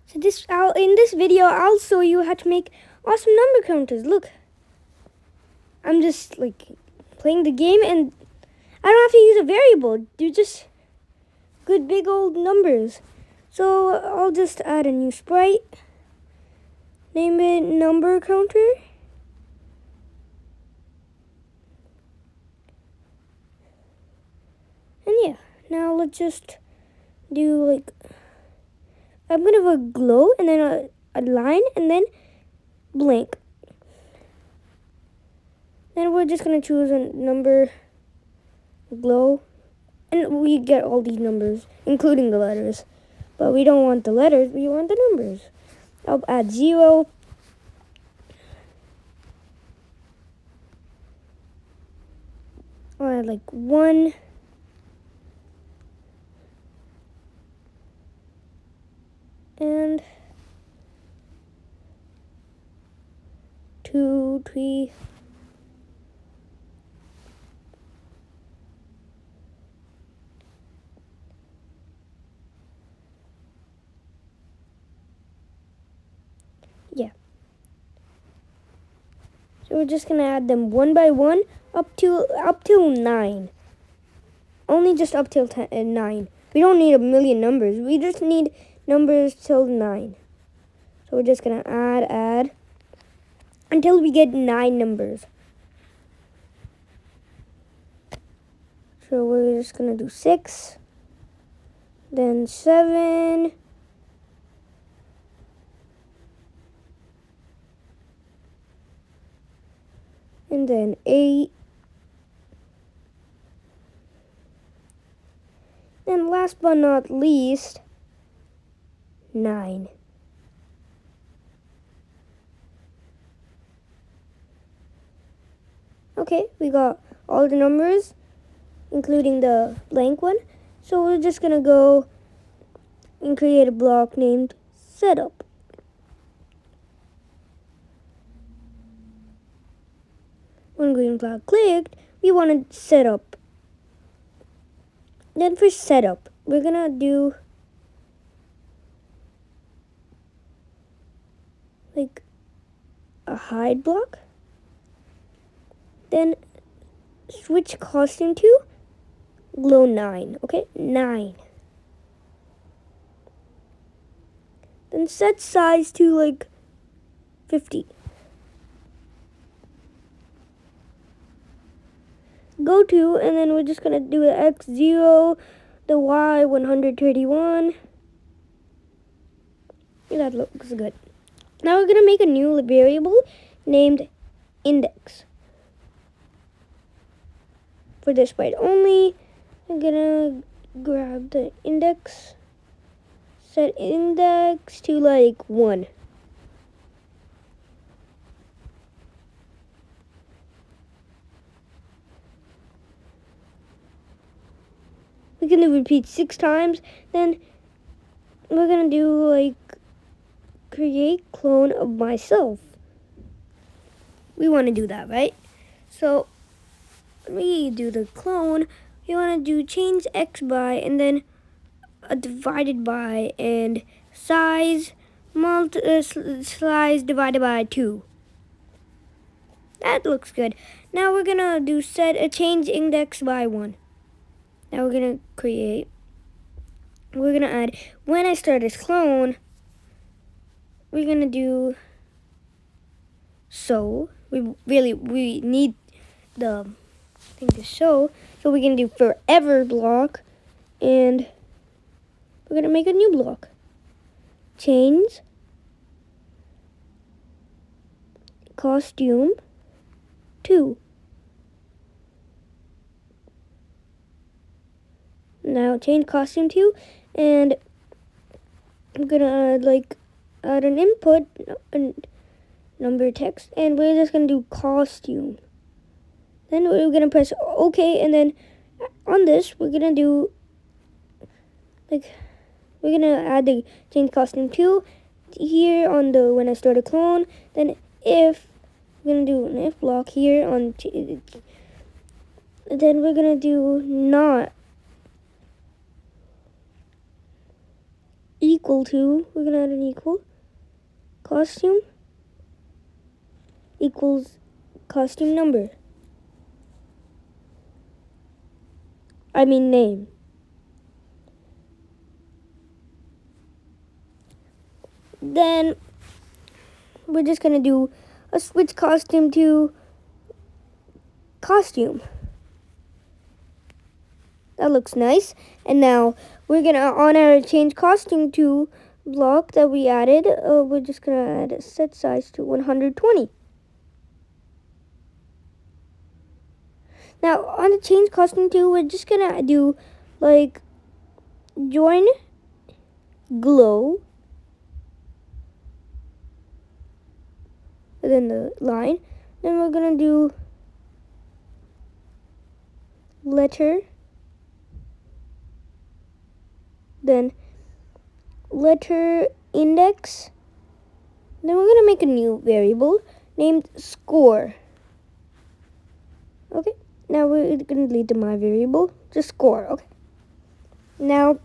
So in this video, I'll show you how to make awesome number counters. Look, I'm just like playing the game, and I don't have to use a variable. They're just good big old numbers. So I'll just add a new sprite. Name it number counter. And yeah, now let's just do like, I'm gonna have a glow and then a line and then blank. Then we're just gonna choose a number glow, and we get all these numbers, including the letters. But we don't want the letters, we want the numbers. I'll add 0. I'll add like 1. And 2, 3. Yeah. So we're just gonna add them one by one up till 9. Only just up till 9. We don't need a million numbers. We just need numbers till 9. So we're just gonna add until we get 9 numbers. So we're just gonna do 6, then 7, and then 8, and last but not least, 9. Okay, we got all the numbers, including the blank one. So we're just gonna go and create a block named setup. When green flag clicked, we want to set up. Then for setup, we're gonna do like a hide block. Then switch costume to glow 9. Okay, 9. Then set size to like 50. Go to, and then we're just gonna do the X0, the Y 131. That looks good. Now we're gonna make a new variable named index. For this byte only, I'm gonna grab the index, set index to like 1. We're gonna repeat 6 times, then we're gonna do like create clone of myself. We wanna do that, right? So when we do the clone, we wanna do change x by and then a divided by and size size divided by 2. That looks good. Now we're gonna do set a change index by 1. Now we're gonna add when I start this clone, we're gonna do so. We need the thing to show. So we're gonna do forever block, and we're gonna make a new block. Change costume 2. Now change costume 2, and I'm gonna add an input number text, and we're just gonna do costume. Then we're gonna press OK, and then on this we're gonna do we're gonna add the change costume 2 here on the when I start a clone. Then if we're gonna do an if block here on then we're gonna do not equal to, we're gonna add an equal, costume equals costume number. I mean name. Then we're just gonna do a switch costume to costume. That looks nice. And now we're gonna, on our change costume to block that we added, we're just gonna add a set size to 120. Now on the change costume to, we're just gonna do like join glow, and then the line. Then we're gonna do letter, then letter index. Then we're gonna make a new variable named score. Okay, now we're gonna delete the my variable, just score. Okay, now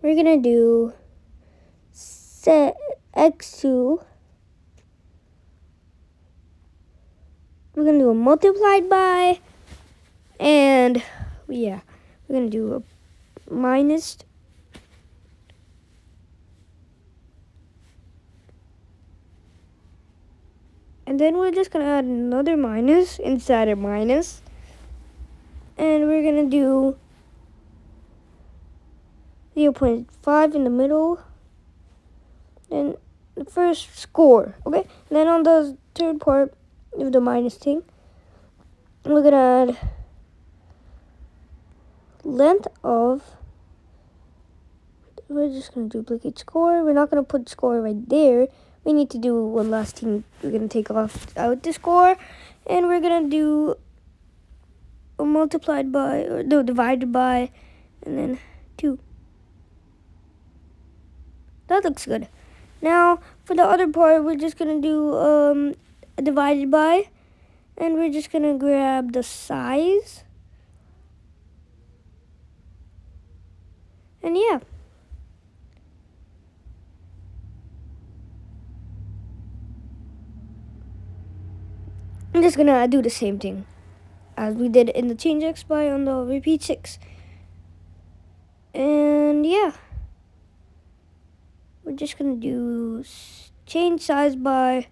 we're gonna do set x2. We're gonna do a multiplied by, and yeah, we're gonna do a minus, and then we're just gonna add another minus inside a minus, and we're gonna do 0.5 in the middle, then the first score. Okay, and then on the third part of the minus thing, we're gonna add length of, we're just gonna duplicate score. We're not gonna put score right there. We need to do one last thing. We're gonna take out the score, and we're gonna do a multiplied by, or no, divided by, and then 2. That looks good. Now for the other part, we're just gonna do divided by, and we're just gonna grab the size, and yeah. I'm just gonna do the same thing as we did in the change x by on the repeat 6. And yeah, we're just gonna do change size by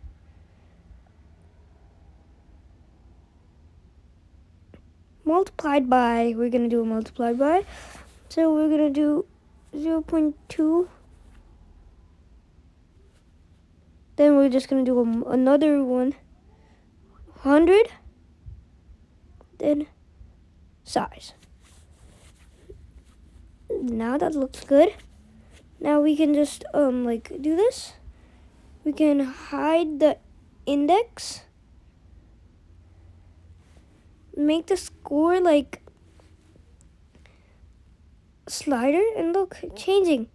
multiplied by. We're gonna do a multiplied by, so we're gonna do 0.2. Then we're just gonna do another 100, then size. Now that looks good. Now we can just like do this. We can hide the index, make the score like slider, and look, changing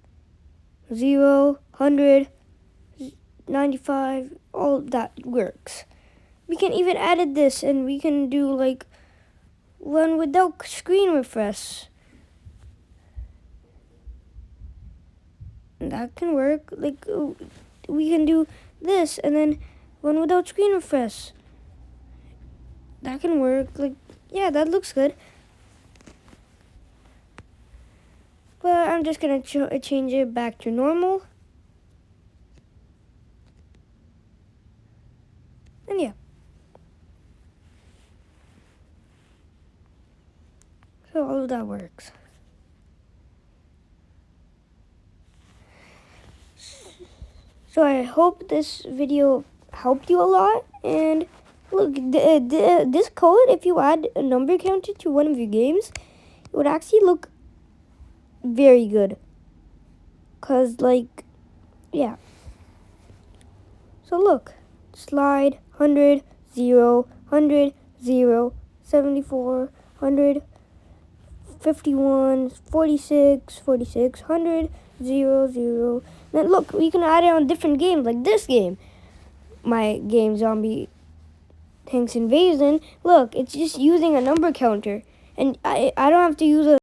0, 100, 95, all that works. We can even edit this, and we can do like one without screen refresh. That can work. Like we can do this, and then one without screen refresh. That can work. Like, yeah, that looks good. But I'm just gonna change it back to normal. And yeah. So all of that works. So I hope this video helped you a lot. And look, this code, if you add a number counter to one of your games, it would actually look very good. Cause like, yeah. So look, slide 100, 0, 100, 0, 74, 100, 51, 46, 46, 100, 0, 0. Then look, we can add it on different games, like this game. My game, Zombie Tanks Invasion. Look, it's just using a number counter. And I don't have to use a